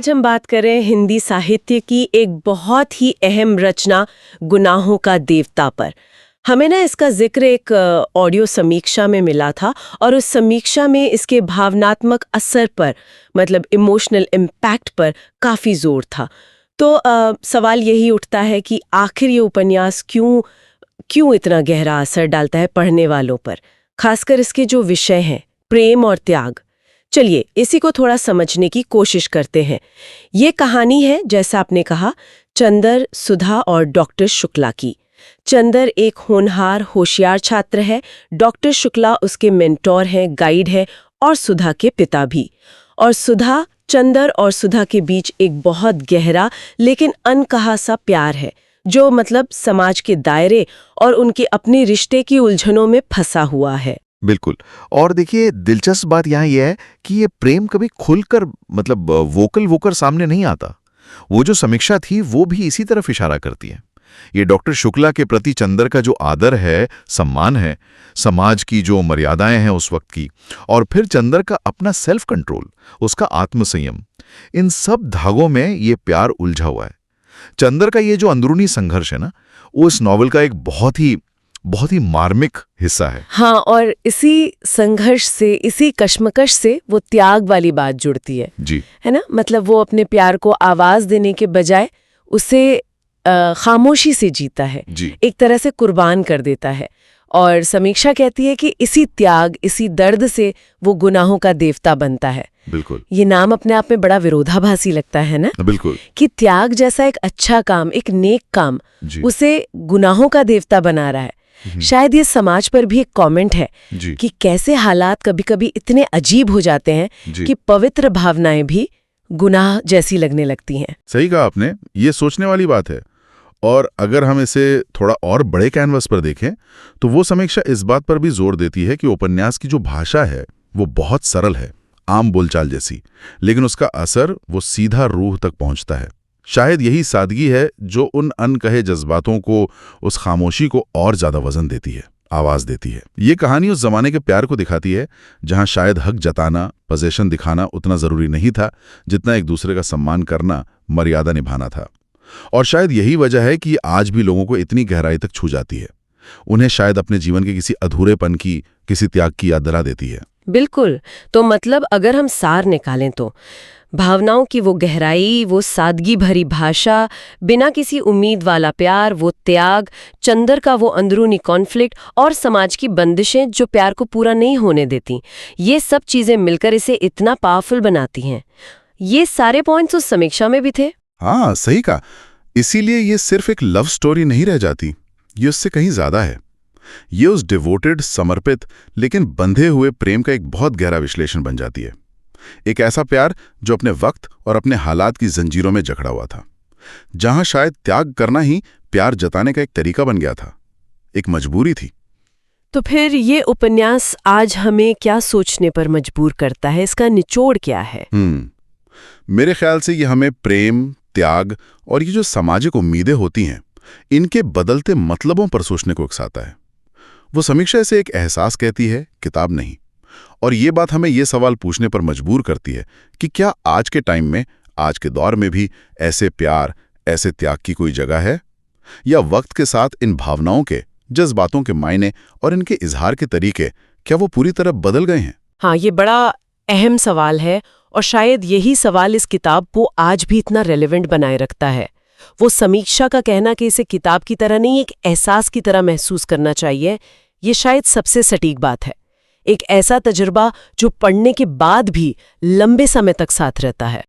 आज हम बात करें हिंदी साहित्य की एक बहुत ही अहम रचना गुनाहों का देवता पर। हमें ना इसका जिक्र एक ऑडियो समीक्षा में मिला था और उस समीक्षा में इसके भावनात्मक असर पर मतलब इमोशनल इम्पैक्ट पर काफ़ी जोर था। तो सवाल यही उठता है कि आखिर ये उपन्यास क्यों इतना गहरा असर डालता है पढ़ने वालों पर, खासकर इसके जो विषय हैं प्रेम और त्याग। चलिए इसी को थोड़ा समझने की कोशिश करते हैं। ये कहानी है, जैसा आपने कहा, चंदर, सुधा और डॉक्टर शुक्ला की। चंदर एक होनहार होशियार छात्र है, डॉक्टर शुक्ला उसके मेंटोर हैं, गाइड है और सुधा के पिता भी। और सुधा, चंदर और सुधा के बीच एक बहुत गहरा लेकिन अनकहा सा प्यार है, जो मतलब समाज के दायरे और उनके अपने रिश्ते की उलझनों में फंसा हुआ है। बिल्कुल। और देखिए, दिलचस्प बात यहाँ यह है कि ये प्रेम कभी खुलकर मतलब वोकल सामने नहीं आता। वो जो समीक्षा थी वो भी इसी तरफ इशारा करती है। ये डॉक्टर शुक्ला के प्रति चंदर का जो आदर है, सम्मान है, समाज की जो मर्यादाएं हैं उस वक्त की, और फिर चंदर का अपना सेल्फ कंट्रोल, उसका आत्मसंयम, इन सब धागों में ये प्यार उलझा हुआ है। चंदर का ये जो अंदरूनी संघर्ष है ना, वो इस नॉवल का एक बहुत ही मार्मिक हिस्सा है। हाँ, और इसी संघर्ष से, इसी कश्मकश से वो त्याग वाली बात जुड़ती है जी, है ना। मतलब वो अपने प्यार को आवाज देने के बजाय उसे खामोशी से जीता है, एक तरह से कुर्बान कर देता है। और समीक्षा कहती है कि इसी त्याग, इसी दर्द से वो गुनाहों का देवता बनता है। बिल्कुल। ये नाम अपने आप में बड़ा विरोधाभासी लगता है ना। बिल्कुल। कि त्याग जैसा एक अच्छा काम, एक नेक काम, उसे गुनाहों का देवता बना रहा है। शायद ये समाज पर भी एक कमेंट है कि कैसे हालात कभी-कभी इतने अजीब हो जाते हैं कि पवित्र भावनाएं भी गुनाह जैसी लगने लगती हैं। सही कहा आपने, ये सोचने वाली बात है। और अगर हम इसे थोड़ा और बड़े कैनवस पर देखें तो वो समीक्षा इस बात पर भी जोर देती है कि उपन्यास की जो भाषा है वो बहुत सरल है, आम बोलचाल जैसी, लेकिन उसका असर वो सीधा रूह तक पहुंचता है। शायद यही सादगी है जो उन अनकहे जज्बातों को, उस खामोशी को और ज्यादा वजन देती है, आवाज देती है। ये कहानी उस जमाने के प्यार को दिखाती है जहां शायद हक जताना, पोजीशन दिखाना उतना जरूरी नहीं था जितना एक दूसरे का सम्मान करना, मर्यादा निभाना था। और शायद यही वजह है कि आज भी लोगों को इतनी गहराई तक छू जाती है। उन्हें शायद अपने जीवन के किसी अधूरेपन की, किसी त्याग की याद दिला देती है। बिल्कुल। तो मतलब अगर हम सार निकालें तो भावनाओं की वो गहराई, वो सादगी भरी भाषा, बिना किसी उम्मीद वाला प्यार, वो त्याग, चंदर का वो अंदरूनी कॉन्फ्लिक्ट और समाज की बंदिशें जो प्यार को पूरा नहीं होने देती, ये सब चीजें मिलकर इसे इतना पावरफुल बनाती हैं। ये सारे पॉइंट्स उस समीक्षा में भी थे। हाँ, सही कहा। इसीलिए ये सिर्फ एक लव स्टोरी नहीं रह जाती, ये उससे कहीं ज्यादा है। ये उस डिवोटेड, समर्पित लेकिन बंधे हुए प्रेम का एक बहुत गहरा विश्लेषण बन जाती है। एक ऐसा प्यार जो अपने वक्त और अपने हालात की जंजीरों में जकड़ा हुआ था, जहां शायद त्याग करना ही प्यार जताने का एक तरीका बन गया था, एक मजबूरी थी। तो फिर ये उपन्यास आज हमें क्या सोचने पर मजबूर करता है? इसका निचोड़ क्या है? मेरे ख्याल से ये हमें प्रेम, त्याग और ये जो सामाजिक उम्मीदें होती हैं, इनके बदलते मतलबों पर सोचने को उकसाता है। वो समीक्षा से एक एहसास कहती है, किताब नहीं। और ये बात हमें ये सवाल पूछने पर मजबूर करती है कि क्या आज के टाइम में, आज के दौर में भी ऐसे प्यार, ऐसे त्याग की कोई जगह है, या वक्त के साथ इन भावनाओं के, जज्बातों के मायने और इनके इजहार के तरीके क्या वो पूरी तरह बदल गए हैं? हाँ, ये बड़ा अहम सवाल है और शायद यही सवाल इस किताब को आज भी इतना रेलेवेंट बनाए रखता है। वो समीक्षा का कहना कि इसे किताब की तरह नहीं, एक एहसास की तरह महसूस करना चाहिए, ये शायद सबसे सटीक बात है। एक ऐसा तजुर्बा जो पढ़ने के बाद भी लंबे समय तक साथ रहता है।